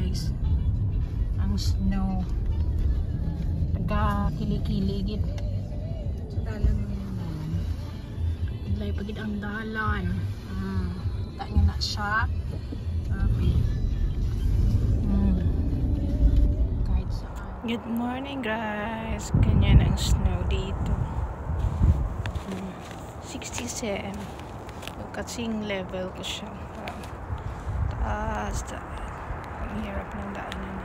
guys. Ang snow. Nagkakilig-kiligit. Sa dalan mo yun. Idlay pagid ang dalan. Kita nyo na siya. Okay. Kahit saan. Good morning guys. Ganyan ang snow dito. 67. Kasing level ko siya. Taas. Ang hirap ng daanan.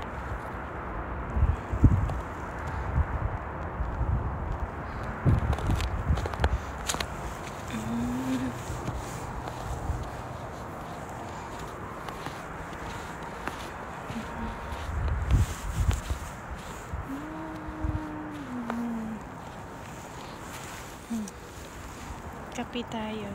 Kape tayo.